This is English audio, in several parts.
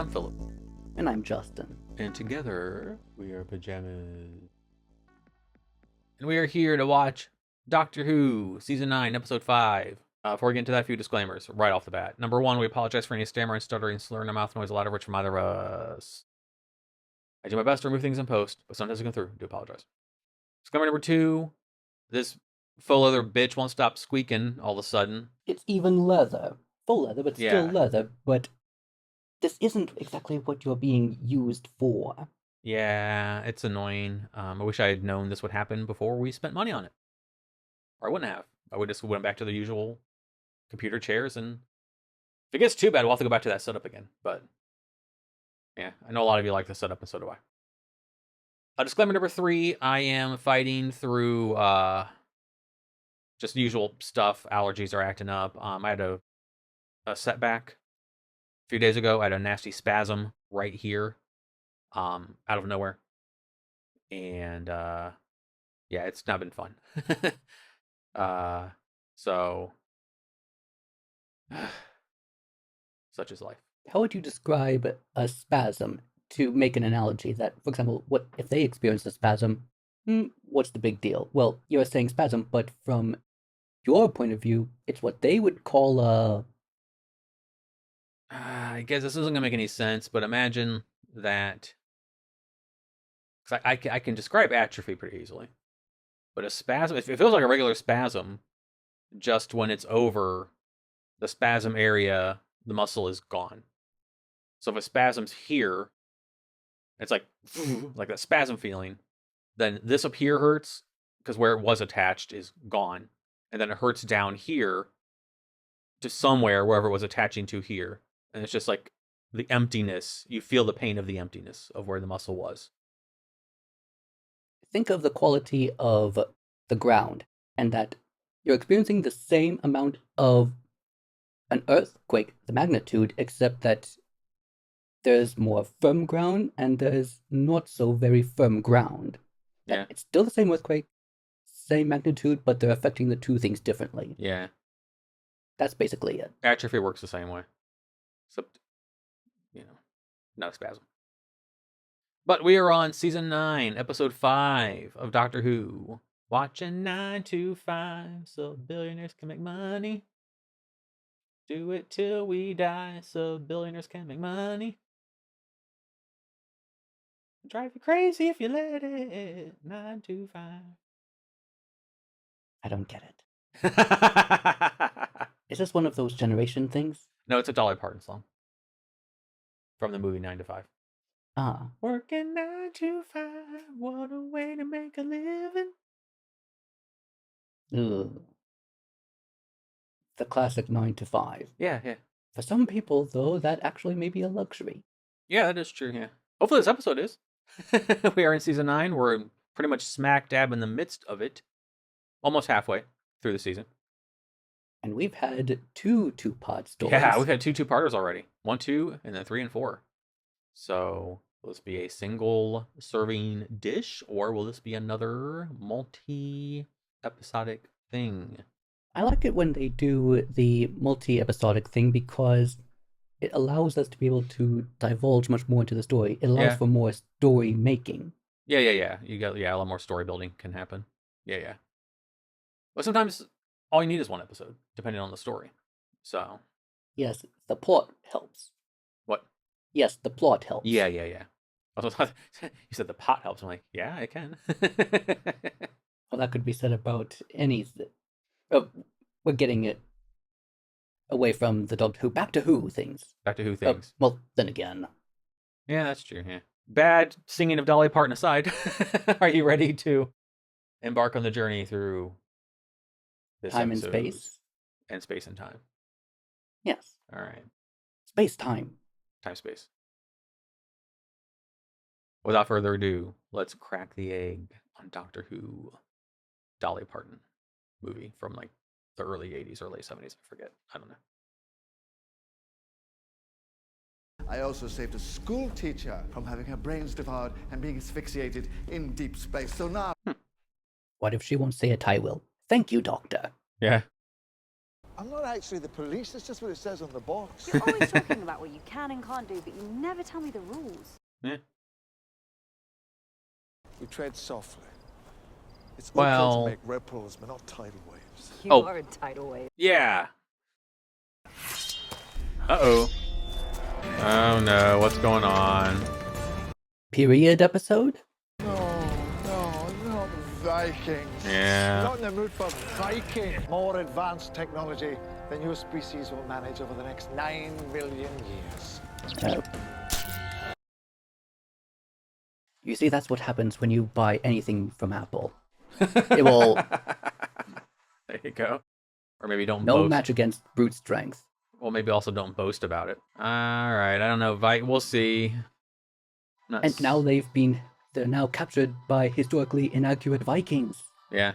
I'm Philip. And I'm Justin. And together, we are Pajamas. And we are here to watch Doctor Who, Season 9, Episode 5. Before we get into that, a few disclaimers right off the bat. Number one, we apologize for any stammering, stuttering, slurring, or mouth noise, a lot of which from either of us. I do my best to remove things in post, but sometimes I come through. I do apologize. Disclaimer number two, this faux leather bitch won't stop squeaking all of a sudden. It's even leather. Full leather, but still Yeah. leather. But this isn't exactly what you're being used for. Yeah, it's annoying. I wish I had known this would happen before we spent money on it. Or I wouldn't have. I would just went back to the usual computer chairs, and if it gets too bad, we'll have to go back to that setup again. But yeah, I know a lot of you like the setup, and so do I. Disclaimer number three, I am fighting through just usual stuff. Allergies are acting up. I had a setback a few days ago. I had a nasty spasm right here, out of nowhere. And yeah, it's not been fun. So such is life. How would you describe a spasm to make an analogy that, for example, what if they experience a spasm? What's the big deal? Well, you're saying spasm, but from your point of view, it's what they would call a... I guess this isn't gonna make any sense, but imagine that, because I can describe atrophy pretty easily, but a spasm, it feels like a regular spasm, just when it's over the spasm area, the muscle is gone. So if a spasm's here, it's like that spasm feeling, then this up here hurts because where it was attached is gone, and then it hurts down here to somewhere wherever it was attaching to here, and it's just like the emptiness. You feel the pain of the emptiness of where the muscle was. Think of the quality of the ground, and that you're experiencing the same amount of an earthquake, the magnitude, except that there's more firm ground and there's not so very firm ground. Yeah. It's still the same earthquake, same magnitude, but they're affecting the two things differently. Yeah. That's basically it. Atrophy works the same way. Except, not a spasm. But we are on Season 9, Episode 5 of Doctor Who. Watching 9 to 5 so billionaires can make money. Do it till we die so billionaires can make money. Drive you crazy if you let it. 9 to 5. I don't get it. Is this one of those generation things? No, it's a Dolly Parton song. From the movie 9 to 5. Ah. Working 9 to 5, what a way to make a living. Ugh. The classic 9 to 5. Yeah. For some people, though, that actually may be a luxury. Yeah, that is true, yeah. Hopefully this episode is. We are in Season 9. We're pretty much smack dab in the midst of it. Almost halfway through the season. And we've had two two-part stories. Yeah, we've had two two-parters already. 1, 2, and then 3 and 4. So, will this be a single serving dish, or will this be another multi-episodic thing? I like it when they do the multi-episodic thing because it allows us to be able to divulge much more into the story. It allows for more story making. Yeah. You got a lot more story building can happen. Yeah. But sometimes all you need is one episode, depending on the story. So. Yes, the plot helps. What? Yes, the plot helps. Yeah. You said the pot helps. I'm like, yeah, it can. Well, that could be said about anything. We're getting it away from the Doctor Who, back to Who things. Back to Who things. Well, then again. Yeah, that's true, yeah. Bad singing of Dolly Parton aside, are you ready to embark on the journey through this time and space? And space and time. Yes. All right. Space, time. Time, space. Without further ado, let's crack the egg on Doctor Who Dolly Parton movie from like the early 80s or late 70s. I forget. I don't know. I also saved a school teacher from having her brains devoured and being asphyxiated in deep space. So now... What if she won't say it, I will. Thank you, Doctor. Yeah. I'm not actually the police. That's just what it says on the box. You're always talking about what you can and can't do, but you never tell me the rules. Yeah. We tread softly. It's Well- okay to make ripples, but not tidal waves. You Oh. are a tidal wave. Yeah. Uh-oh. Oh no, what's going on? Period episode? No, not Vikings. Yeah. Not in the mood for Viking. More advanced technology than your species will manage over the next 9 million years. You see, that's what happens when you buy anything from Apple. It will There you go. Or maybe don't no boast. match against brute strength. Well, maybe also don't boast about it. All right, I don't know. We'll see. Not And now they're now captured by historically inaccurate Vikings. Yeah.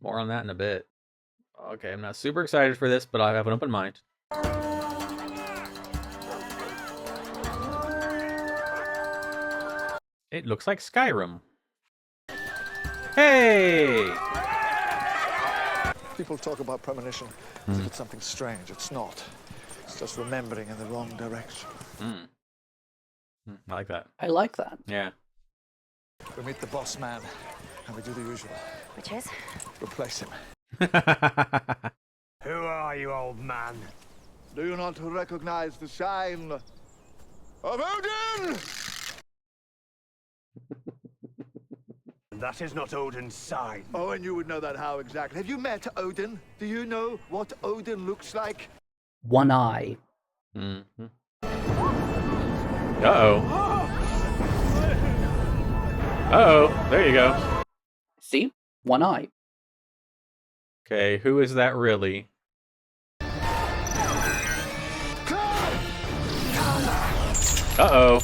More on that in a bit. Okay, I'm not super excited for this, but I have an open mind. It looks like Skyrim. Hey! People talk about premonition as if it's something strange. It's not. It's just remembering in the wrong direction. I like that. I like that. Yeah. We meet the boss man, and we do the usual. Which is? Replace him. Who are you, old man? Do you not recognize the sign of Odin? That is not Odin's sign. Oh, and you would know that how exactly? Have you met Odin? Do you know what Odin looks like? One eye. Mm-hmm. Uh-oh. Uh-oh. There you go. See? One eye. Okay, who is that really? Uh-oh.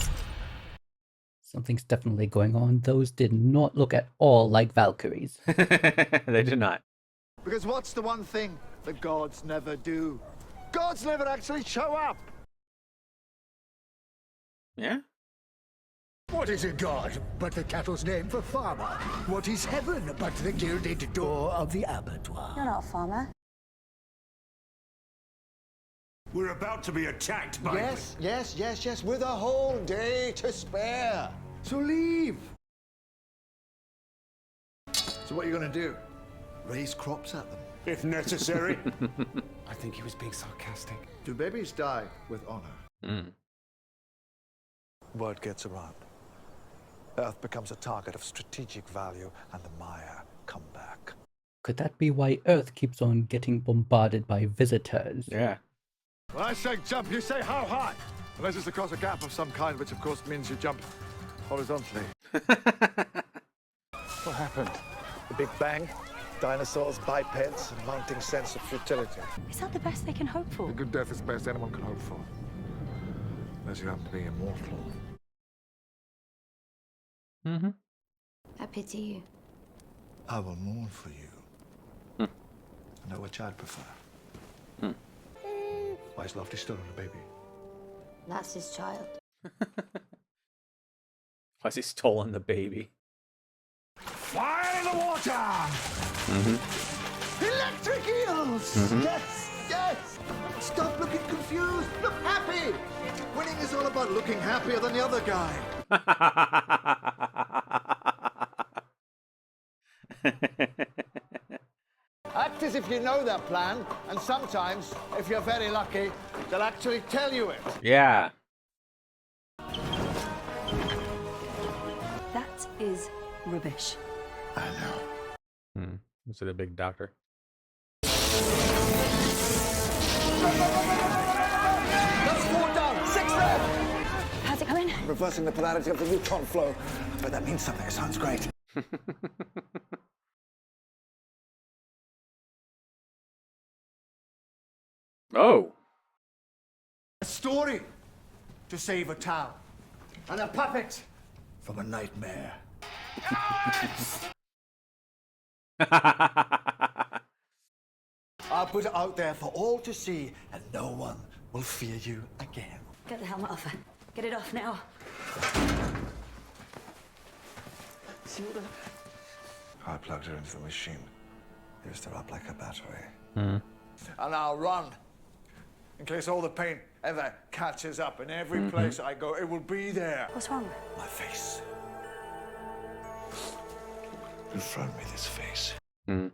Something's definitely going on. Those did not look at all like Valkyries. They did not. Because what's the one thing the gods never do? Gods never actually show up. Yeah? What is a god but the cattle's name for farmer? What is heaven but the gilded door of the abattoir? You're not a farmer. We're about to be attacked by... Yes, with a whole day to spare. So leave. So what are you going to do? Raise crops at them? If necessary. I think he was being sarcastic. Do babies die with honor? Word gets around. Earth becomes a target of strategic value, and the Maya come back. Could that be why Earth keeps on getting bombarded by visitors? Yeah. When I say jump, you say how high? Unless it's across a gap of some kind, which of course means you jump horizontally. What happened? The Big Bang? Dinosaurs, bipeds, and mounting sense of futility. Is that the best they can hope for? A good death is the best anyone can hope for. Unless you happen to be immortal. Mm-hmm. I pity you. I will mourn for you. I know which I'd prefer. Why is Lofty stolen a baby? That's his child. Why's he stolen the baby? Fire the water! Electric eels! Yes! Stop looking confused. Look happy. Winning is all about looking happier than the other guy. Act as if you know their plan, and sometimes, if you're very lucky, they'll actually tell you it. Yeah. That is rubbish. I know. Is it a big doctor? That's 4 down, 6 left. How's it going? Reversing the polarity of the neutron flow. But that means something. It sounds great. Oh. A story to save a town. And a puppet from a nightmare. I'll put it out there for all to see, and no one will fear you again. Get the helmet off. Get it off now. See what I plugged her into the machine. Used her up like a battery. And I'll run. In case all the pain ever catches up. In every place I go, it will be there. What's wrong? My face. Confront me, this face. Hmm.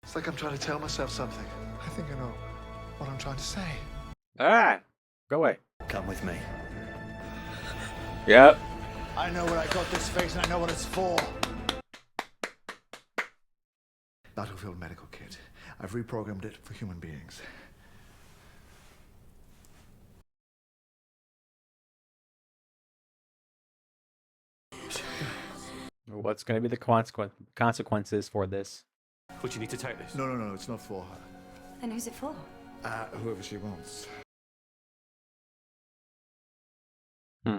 It's like I'm trying to tell myself something. I think I know what I'm trying to say. Ah! Go away. Come with me. Yep. I know where I got this face and I know what it's for. Battlefield medical kit. I've reprogrammed it for human beings. What's going to be the consequences for this? Would you need to take this? No, it's not for her. Then who's it for? Whoever she wants. Hmm.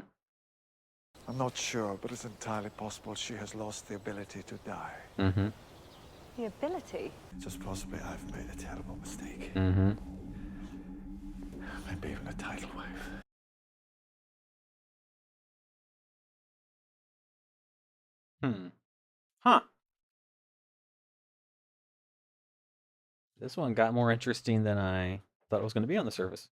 I'm not sure, but it's entirely possible she has lost the ability to die. Mm-hmm. The ability? Just possibly I've made a terrible mistake. Mm-hmm. Maybe even a tidal wave. Hmm. Huh. This one got more interesting than I thought it was going to be on the surface.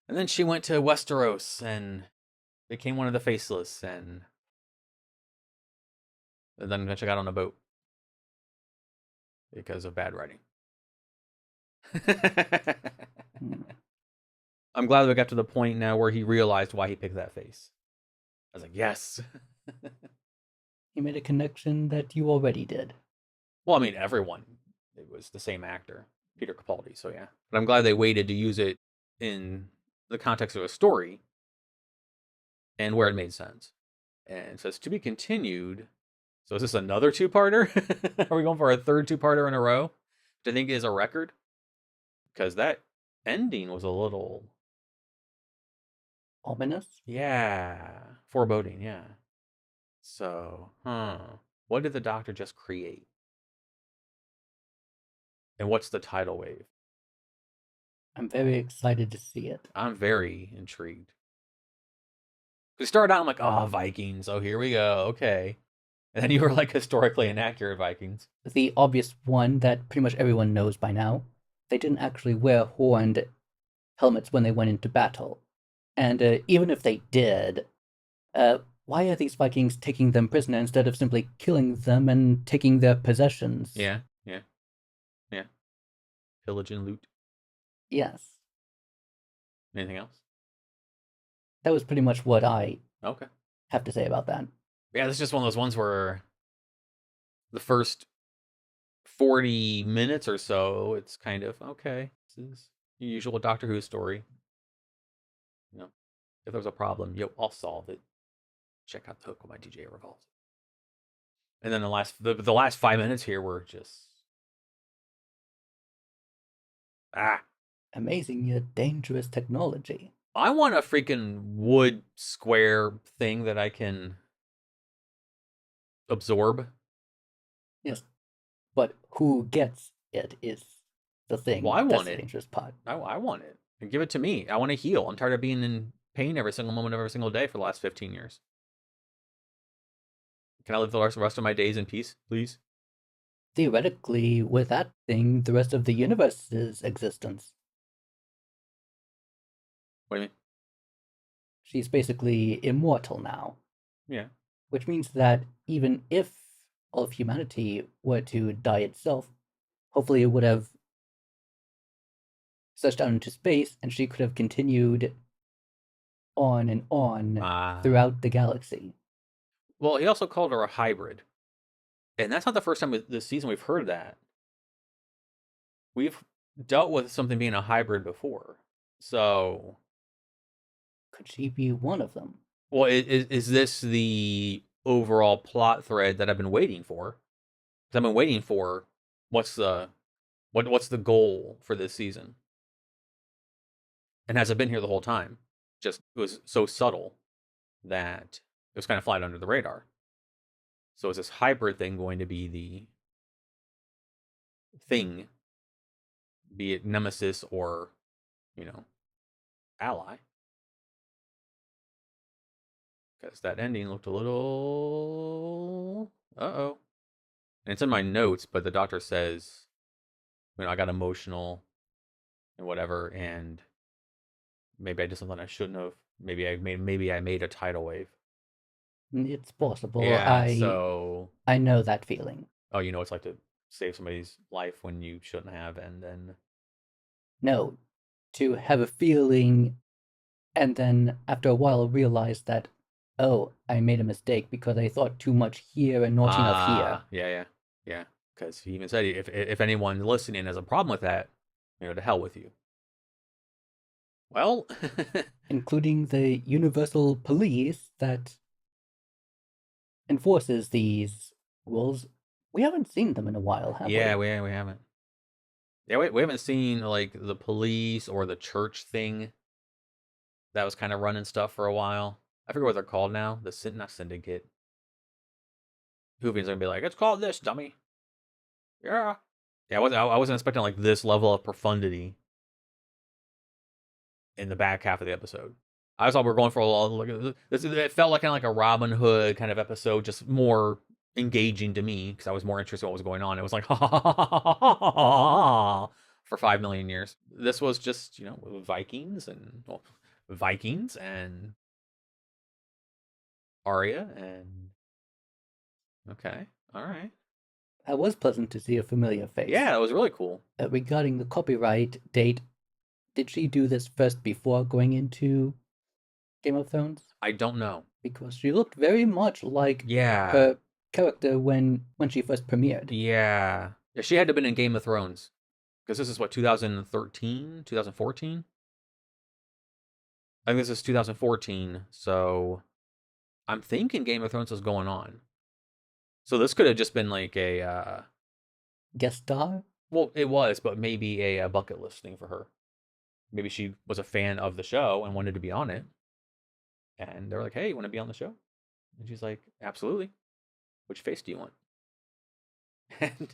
And then she went to Westeros and became one of the Faceless, and then eventually got on a boat because of bad writing. I'm glad we got to the point now where he realized why he picked that face. I was like, yes. He made a connection that you already did. Well, I mean, everyone. It was the same actor, Peter Capaldi, so yeah. But I'm glad they waited to use it in the context of a story and where it made sense. And it says, to be continued. So is this another two-parter? Are we going for a third two-parter in a row? Which I think is a record. Because that ending was a little... Ominous? Yeah. Foreboding, yeah. So, what did the Doctor just create? And what's the tidal wave? I'm very excited to see it. I'm very intrigued. We started out, I'm like, oh, Vikings. Oh, here we go. Okay. And then you were like historically inaccurate Vikings. The obvious one that pretty much everyone knows by now. They didn't actually wear horned helmets when they went into battle. And even if they did, why are these Vikings taking them prisoner instead of simply killing them and taking their possessions? Yeah. Pillage and loot. Yes. Anything else? That was pretty much what I Okay. have to say about that. Yeah, this is just one of those ones where the first 40 minutes or so, it's kind of, okay, this is your usual Doctor Who story. You know, if there's a problem, I'll solve it. Check out the hook when my DJ revolves. And then the last 5 minutes here were just Amazing yet dangerous technology. I want a freaking wood square thing that I can absorb. Yes. But who gets it is the thing. Well, I That's want the it. dangerous part. I want it. And give it to me. I want to heal. I'm tired of being in pain every single moment of every single day for the last 15 years. Can I live the rest of my days in peace, please? Theoretically, with that thing, the rest of the universe's existence. What do you mean? She's basically immortal now. Yeah. Which means that even if all of humanity were to die itself, hopefully it would have stretched out into space and she could have continued on and on throughout the galaxy. Well, he also called her a hybrid. And that's not the first time this season we've heard that. We've dealt with something being a hybrid before. So... could she be one of them? Well, is this the overall plot thread that I've been waiting for? Because I've been waiting for what's the goal for this season? And has it been here the whole time? Just it was so subtle that it was kind of flying under the radar. So is this hybrid thing going to be the thing, be it nemesis or, ally? because that ending looked a little uh-oh. And it's in my notes, but the doctor says, I got emotional and whatever, and maybe I did something I shouldn't have. Maybe I made a tidal wave. It's possible. Yeah, so I know that feeling. oh, it's like to save somebody's life when you shouldn't have, and then No, to have a feeling and then after a while realize that, oh, I made a mistake because I thought too much here and not enough here. Yeah. Because he even said if anyone listening has a problem with that, to hell with you. Well, including the universal police that enforces these rules. We haven't seen them in a while, have we? Yeah, we haven't. Yeah, we haven't seen like the police or the church thing that was kind of running stuff for a while. I forget what they're called now. Not syndicate. Hoovian's gonna be like, it's called this, dummy. Yeah. Yeah, I wasn't expecting like this level of profundity in the back half of the episode. I thought we were going for a long. It felt like kind of like a Robin Hood kind of episode, just more engaging to me because I was more interested in what was going on. It was like for 5 million years. This was just Vikings and Arya and okay, all right. That was pleasant to see a familiar face. Yeah, it was really cool. Regarding the copyright date, did she do this first before going into Game of Thrones? I don't know. Because she looked very much like her character when she first premiered. Yeah. She had to have been in Game of Thrones. Because this is what, 2013? 2014? I think this is 2014, so I'm thinking Game of Thrones is going on. So this could have just been like a guest star? Well, it was, but maybe a bucket list thing for her. Maybe she was a fan of the show and wanted to be on it. And they're like, hey, you want to be on the show? And she's like, absolutely. Which face do you want? And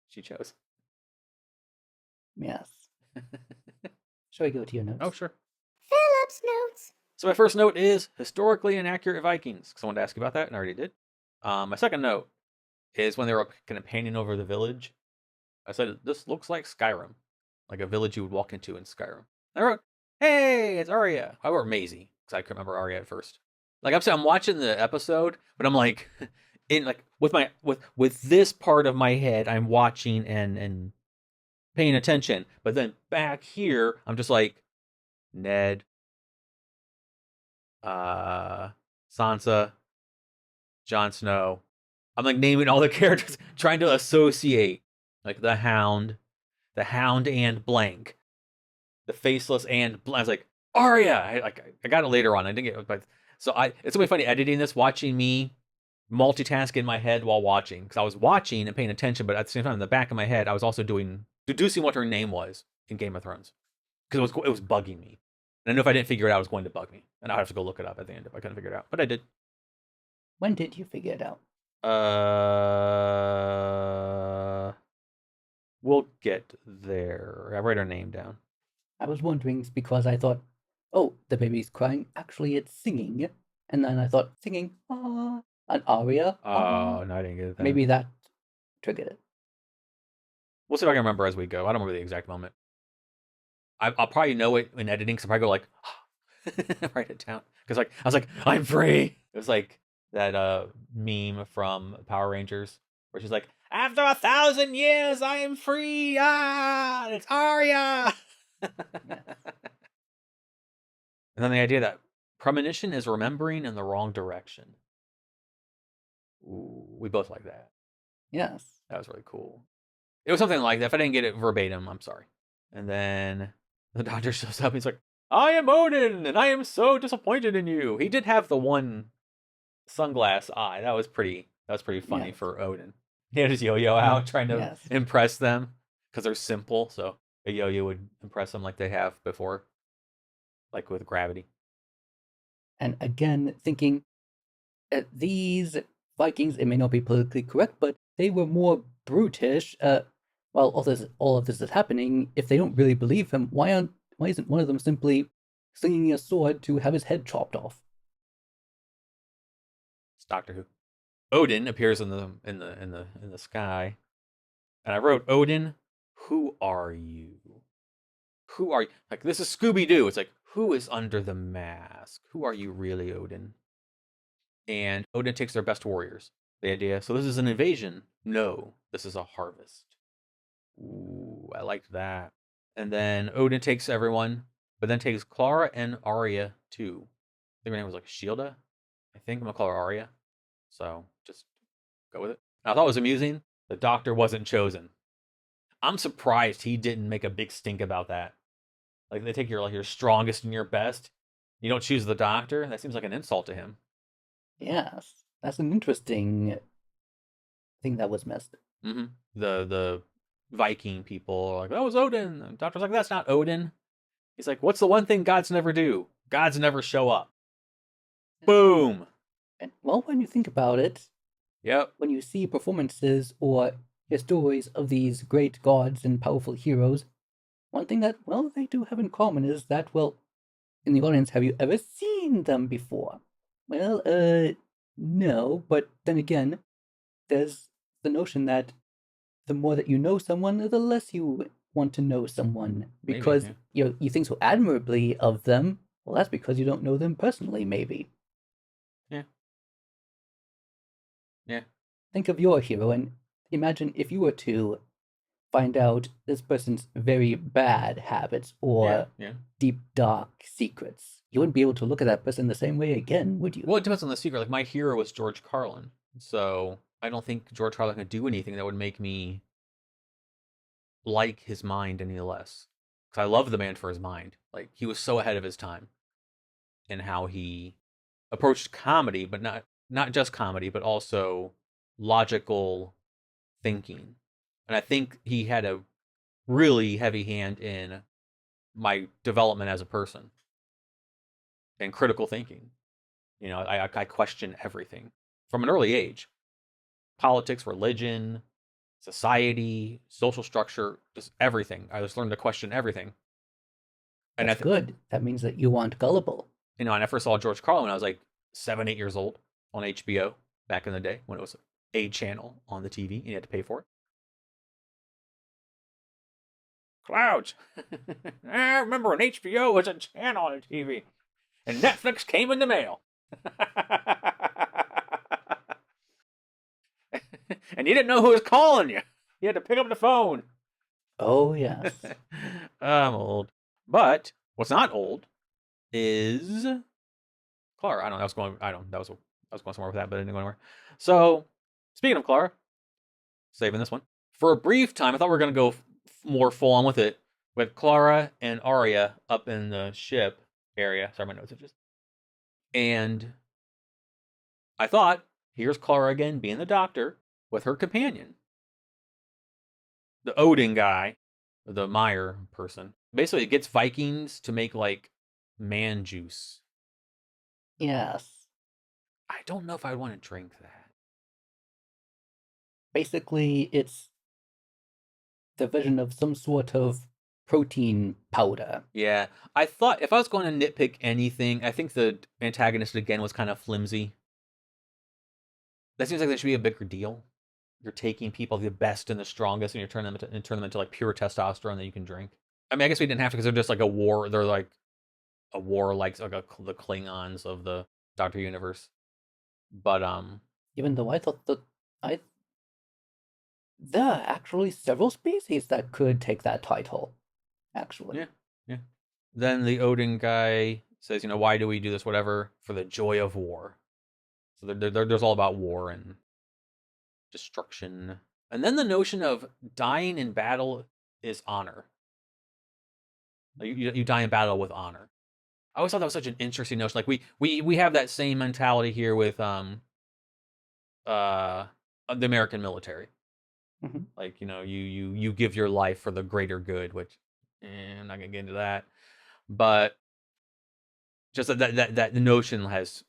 she chose. Yes. Shall we go to your notes? Oh, sure. Philip's notes. So my first note is historically inaccurate Vikings, because I wanted to ask you about that, and I already did. My second note is when they were kind of painting over the village. I said, this looks like Skyrim. Like a village you would walk into in Skyrim. I wrote, hey, it's Arya. I wrote Maisie, because I couldn't remember Arya at first. Like I'm watching the episode, but I'm like, with this part of my head, I'm watching and paying attention. But then back here, I'm just like, Ned, Sansa, Jon Snow. I'm like naming all the characters, trying to associate like the Hound and blank, the Faceless and blank. I was like, Arya. I got it later on. I didn't get it, but so it's gonna be funny editing this, watching me multitask in my head while watching, because I was watching and paying attention, but at the same time in the back of my head I was also deducing what her name was in Game of Thrones, because it was bugging me. And I knew if I didn't figure it out, it was going to bug me. And I'd have to go look it up at the end if I couldn't figure it out. But I did. When did you figure it out? We'll get there. I write her name down. I was wondering because I thought, oh, the baby's crying. Actually, it's singing. And then I thought, singing, an aria. Oh, no, I didn't get it then. Maybe that triggered it. We'll see if I can remember as we go. I don't remember the exact moment. I'll probably know it in editing, because I'll probably go like, write it down. Because I was like, I'm free. It was like that meme from Power Rangers where she's like, after 1,000 years, I am free. Ah, it's Arya. And then the idea that premonition is remembering in the wrong direction. Ooh, we both like that. Yes. That was really cool. It was something like that. If I didn't get it verbatim, I'm sorry. And then the doctor shows up. He's like, I am Odin, and I am so disappointed in you. He did have the one sunglass eye. That was pretty funny for Odin. He had his yo-yo out trying to impress them, because they're simple. So a yo-yo would impress them like they have before, like with gravity. And again, thinking these Vikings, it may not be politically correct, but they were more brutish. While all of this is happening, if they don't really believe him, why isn't one of them simply slinging a sword to have his head chopped off? It's Doctor Who. Odin appears in the sky, and I wrote, Odin, who are you? Who are you? Like, this is Scooby Doo. It's like, who is under the mask? Who are you really, Odin? And Odin takes their best warriors. The idea, so this is an invasion. No, this is a harvest. Ooh, I liked that. And then Odin takes everyone, but then takes Clara and Arya too. I think her name was like Shielda. I think I'm gonna call her Arya. So just go with it. And I thought it was amusing. The Doctor wasn't chosen. I'm surprised he didn't make a big stink about that. Like, they take your strongest and your best. You don't choose the Doctor. That seems like an insult to him. Yes, that's an interesting thing that was missed. Mm-hmm. The Viking people are like, that was Odin. And the Doctor's like, that's not Odin. He's like, what's the one thing gods never do? Gods never show up. Boom. And, well, when you think about it, Yep. when you see performances or hear stories of these great gods and powerful heroes, one thing that, well, they do have in common is that, well, in the audience, have you ever seen them before? Well, no, but then again, there's the notion that the more that you know someone, the less you want to know someone. Because Maybe, you think so admirably of them, well, that's because you don't know them personally, maybe. Yeah. Yeah. Think of your hero and imagine if you were to find out this person's very bad habits or Yeah. deep, dark secrets. You wouldn't be able to look at that person the same way again, would you? Well, it depends on the secret. Like, my hero was George Carlin. So I don't think George Carlin could do anything that would make me like his mind any less. Because I love the man for his mind. Like, he was so ahead of his time in how he approached comedy, but not just comedy, but also logical thinking. And I think he had a really heavy hand in my development as a person and critical thinking. You know, I question everything from an early age. Politics, religion, society, social structure, just everything. I just learned to question everything. And That's good. That means that you aren't gullible. You know, and I first saw George Carlin when I was like 7, 8 years old on HBO back in the day when it was a channel on the TV and you had to pay for it. Clouds. I remember when HBO was a channel on TV and Netflix came in the mail. And you didn't know who was calling you. You had to pick up the phone. Oh, yes. I'm old. But what's not old is Clara. I was going somewhere with that, but it didn't go anywhere. So, speaking of Clara, saving this one. For a brief time, I thought we were going to go more full on with it, with Clara and Arya up in the ship area. Sorry, my notes are just. And I thought, here's Clara again being the Doctor with her companion, the Odin guy, the Meyer person. Basically, it gets Vikings to make like man juice. Yes. I don't know if I want to drink that. Basically, it's the version of some sort of protein powder. Yeah, I thought if I was going to nitpick anything, I think the antagonist again was kind of flimsy. That seems like that should be a bigger deal. You're taking people, the best and the strongest, and you're turning them into like pure testosterone that you can drink. I mean, I guess we didn't have to because they're just like a war. They're like a war, like the Klingons of the Doctor Universe. But even though I thought there are actually several species that could take that title. Actually, yeah. Then the Odin guy says, you know, why do we do this? Whatever, for the joy of war. So there's all about war and destruction. And then the notion of dying in battle is honor. Like you die in battle with honor. I always thought that was such an interesting notion. Like we have that same mentality here with the American military. Mm-hmm. Like, you know, you give your life for the greater good, which I'm not gonna get into that. But just that notion has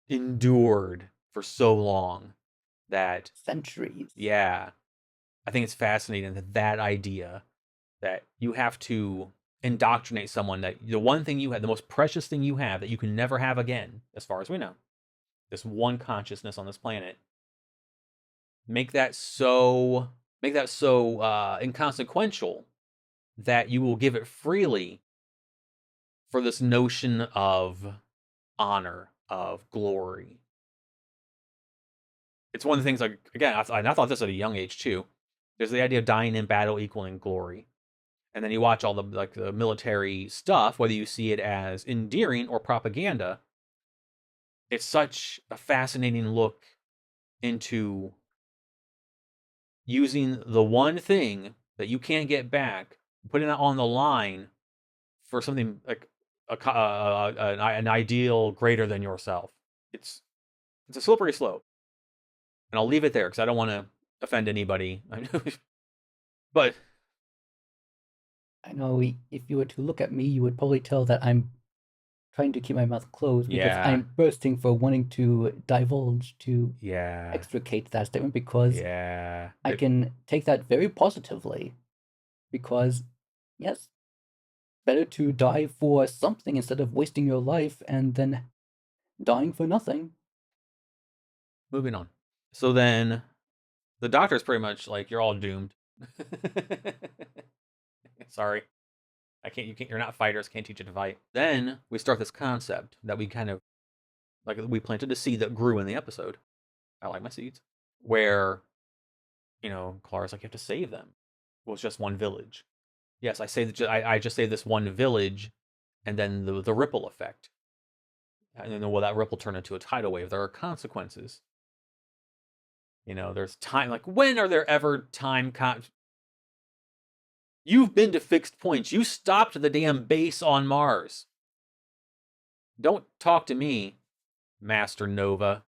endured for so long that centuries. Yeah, I think it's fascinating that idea that you have to indoctrinate someone that the one thing you have, the most precious thing you have that you can never have again, as far as we know, this one consciousness on this planet, make that so inconsequential that you will give it freely for this notion of honor, of glory. It's one of the things, like, again, I thought this at a young age too. There's the idea of dying in battle equaling glory. And then you watch all the military stuff, whether you see it as endearing or propaganda. It's such a fascinating look into using the one thing that you can't get back, putting it on the line for something like an ideal greater than yourself. It's a slippery slope. And I'll leave it there because I don't want to offend anybody. But I know if you were to look at me, you would probably tell that I'm trying to keep my mouth closed because Yeah. I'm bursting for wanting to divulge to yeah, extricate that statement because yeah, I can take that very positively. Because, yes, better to die for something instead of wasting your life and then dying for nothing. moving on. So then, the doctor's pretty much like, you're all doomed. Sorry, I can't. You can't. You're not fighters. Can't teach you to fight. Then we start this concept that we kind of we planted a seed that grew in the episode. I like my seeds. Where, Clara's like, you have to save them. Well, it's just one village. Yes, I say that. I just say this one village, and then the ripple effect, and then will that ripple turn into a tidal wave? There are consequences. There's time. Like, when are there ever time? You've been to fixed points. You stopped the damn base on Mars. Don't talk to me, Master Nova.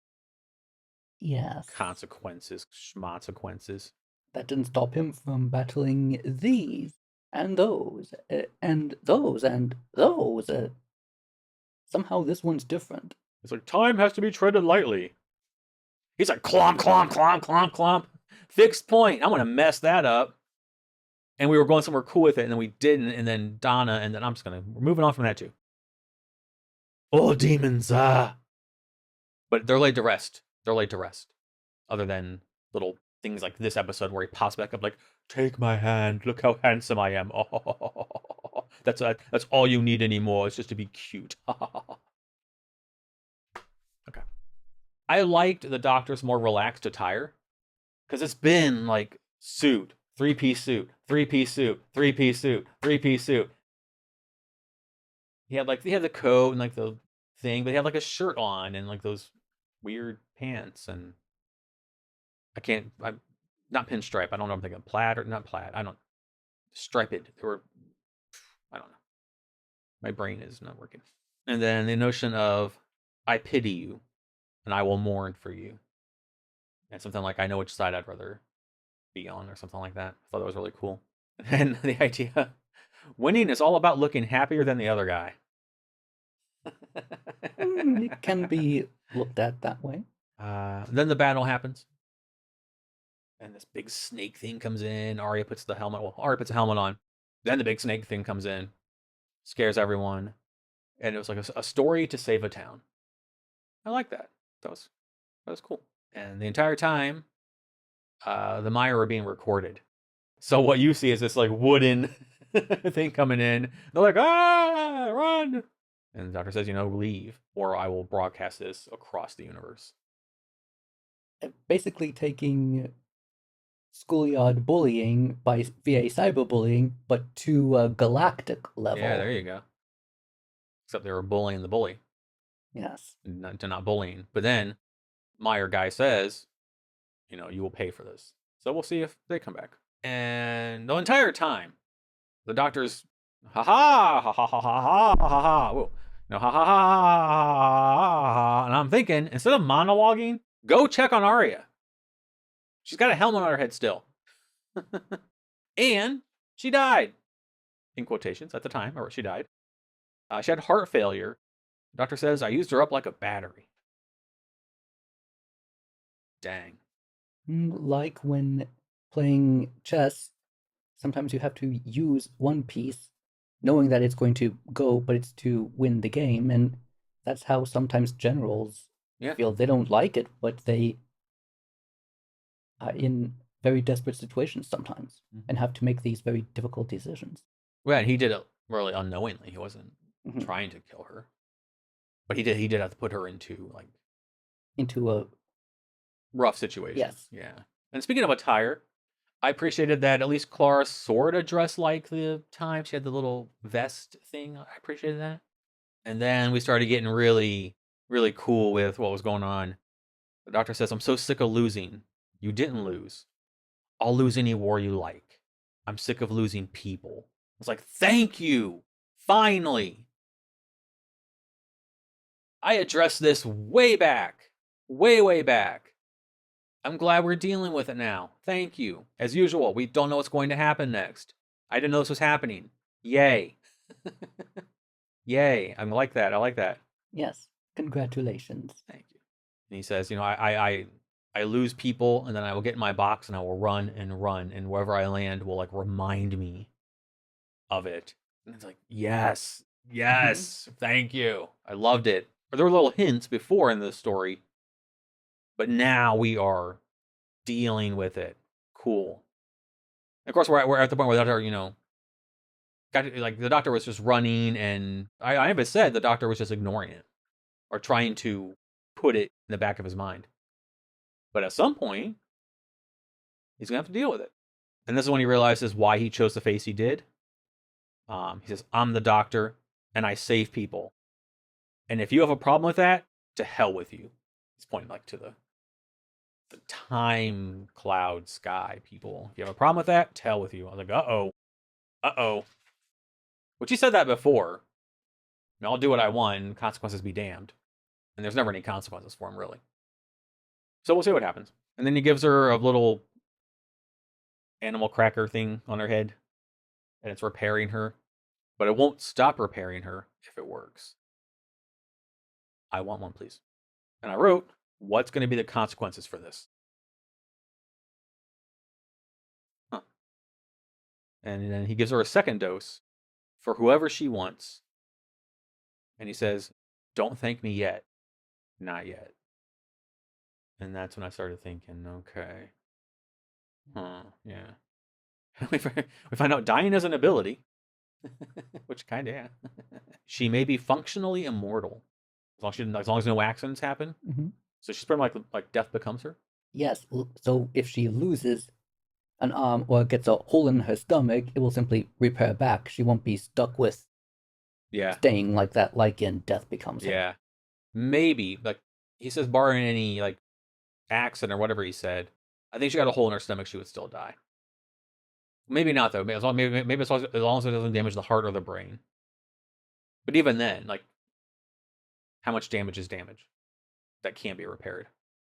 Yes. Consequences, schmonsequences. That didn't stop him from battling these and those and those and those. Somehow this one's different. It's like, time has to be treaded lightly. He's like, clomp, clomp, clomp, clomp, clomp. Fixed point. I'm going to mess that up. And we were going somewhere cool with it, and then we didn't, and then Donna, and then we're moving on from that too. Oh, demons, But they're laid to rest. Other than little things like this episode where he pops back up like, take my hand, look how handsome I am. Oh, that's all you need anymore. It's just to be cute. Okay. I liked the Doctor's more relaxed attire, because it's been like suit, three-piece suit, three-piece suit, three-piece suit, three-piece suit. He had the coat and the thing, but he had a shirt on and those weird pants, and I'm not pinstripe. I don't know if I'm thinking plaid or not plaid. Striped. They were, I don't know. My brain is not working. And then the notion of, I pity you and I will mourn for you. And something like, I know which side I'd rather be on, or something like that. I thought that was really cool. And the idea, winning is all about looking happier than the other guy. It can be looked at that way. Then the battle happens. And this big snake thing comes in. Arya puts a helmet on. Then the big snake thing comes in. Scares everyone. And it was like a story to save a town. I like that. That was cool. And the entire time, the Mire are being recorded. So what you see is this wooden thing coming in. They're like, run! And the Doctor says, leave, or I will broadcast this across the universe. Basically taking schoolyard bullying via cyberbullying, but to a galactic level. Yeah, there you go. Except they were bullying the bully. Yes. Not bullying. But then, Meyer guy says, you will pay for this. So we'll see if they come back. And the entire time, the Doctor's ha ha ha ha ha ha ha ha ha. Whoa. Ha ha ha ha ha. And I'm thinking, instead of monologuing, go check on Arya. She's got a helmet on her head still. And she died. In quotations at the time, or she died. She had heart failure. The Doctor says, I used her up like a battery. Dang. Like when playing chess, sometimes you have to use one piece knowing that it's going to go, but it's to win the game. And that's how sometimes generals Yeah. feel they don't like it, but they are in very desperate situations sometimes and have to make these very difficult decisions. Well, and he did it really unknowingly. He wasn't Mhm. trying to kill her, but he did have to put her into like Into a rough situation. Yes. Yeah. And speaking of attire, I appreciated that at least Clara sort of dressed like the time. She had the little vest thing. I appreciated that. And then we started getting really, really cool with what was going on. The doctor says, I'm so sick of losing. You didn't lose. I'll lose any war you like. I'm sick of losing people. I was like, thank you. Finally. I addressed this way back. Way, way back. I'm glad we're dealing with it now. Thank you. As usual, we don't know what's going to happen next. I didn't know this was happening. Yay. Yay. I'm like that. I like that. Yes. Congratulations. Thank you. And he says, you know, I lose people, and then I will get in my box, and I will run, and wherever I land will, like, remind me of it. And it's like, yes, yes, thank you. I loved it. There were little hints before in the story, but now we are dealing with it. Cool. And of course, we're at the point where the doctor, you know, like, the doctor was just running, and I even said the doctor was just ignoring it or trying to put it in the back of his mind. But at some point, he's gonna have to deal with it. And this is when he realizes why he chose the face he did. He says, I'm the doctor, and I save people. And if you have a problem with that, to hell with you. He's pointing like to the time cloud sky people. If you have a problem with that, to hell with you. I was like, uh-oh. Uh-oh. Which he said that before. And I'll do what I want, and consequences be damned. And there's never any consequences for him, really. So we'll see what happens. And then he gives her a little animal cracker thing on her head, and it's repairing her. But it won't stop repairing her if it works. I want one, please. And I wrote, what's going to be the consequences for this? Huh. And then he gives her a second dose for whoever she wants. And he says, don't thank me yet. Not yet. And that's when I started thinking, okay. Huh, yeah. We find out dying is an ability. Which kind of, yeah. She may be functionally immortal. As long as no accidents happen. Mm-hmm. So she's pretty much like death becomes her. Yes. So if she loses an arm or gets a hole in her stomach, it will simply repair back. She won't be stuck with staying like that, like in Death Becomes Her. Yeah. Maybe. Like, he says, barring any, like, accident or whatever he said, I think she got a hole in her stomach, she would still die. Maybe not, though. Maybe as long as it doesn't damage the heart or the brain. But even then, like, how much damage is damage that can't be repaired?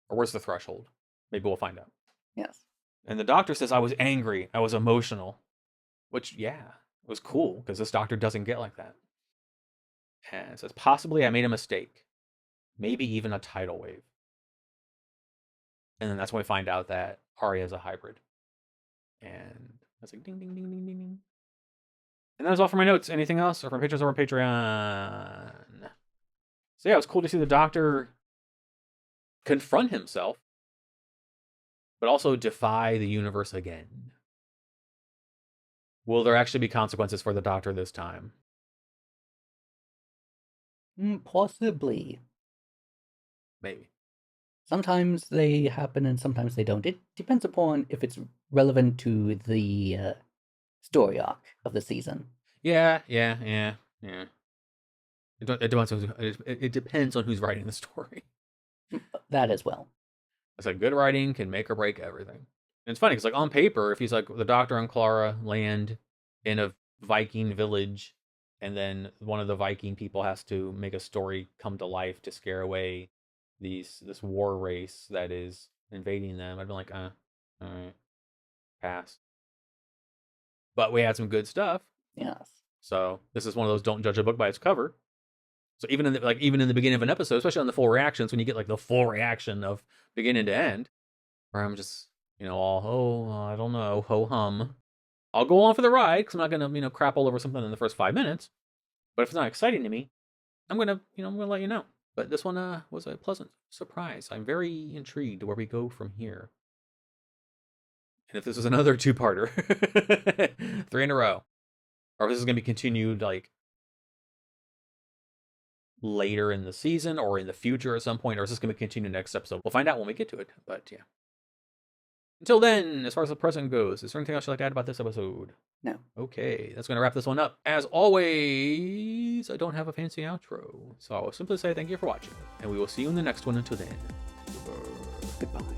Or where's the threshold? Maybe we'll find out. Yes. And the doctor says, I was angry. I was emotional. Which, yeah, it was cool, because this doctor doesn't get like that. And it says, possibly I made a mistake. Maybe even a tidal wave. And then that's when we find out that Arya is a hybrid. And I was like, ding, ding, ding, ding, ding, ding. And that was all for my notes. Anything else? Or from patrons over Patreon? So yeah, it was cool to see the doctor confront himself, but also defy the universe again. Will there actually be consequences for the doctor this time? Possibly. Maybe. Sometimes they happen and sometimes they don't. It depends upon if it's relevant to the story arc of the season. Yeah. It depends on who's writing the story. That as well. It's like good writing can make or break everything. And it's funny because, like, on paper, if he's like the doctor and Clara land in a Viking village, and then one of the Viking people has to make a story come to life to scare away this war race that is invading them, I'd be like, all right, pass. But we had some good stuff. Yes. So this is one of those don't judge a book by its cover. So even in the beginning of an episode, especially on the full reactions, when you get like the full reaction of beginning to end, where I'm just, I don't know, ho hum. I'll go on for the ride because I'm not gonna, crap all over something in the first 5 minutes. But if it's not exciting to me, I'm gonna let you know. But this one was a pleasant surprise. I'm very intrigued where we go from here. And if this is another two-parter, 3 in a row, or if this is going to be continued like later in the season or in the future at some point, or is this going to continue next episode? We'll find out when we get to it. But yeah. Until then, as far as the present goes, is there anything else you'd like to add about this episode? No. Okay, that's going to wrap this one up. As always, I don't have a fancy outro, so I'll simply say thank you for watching, and we will see you in the next one. Until then, Goodbye.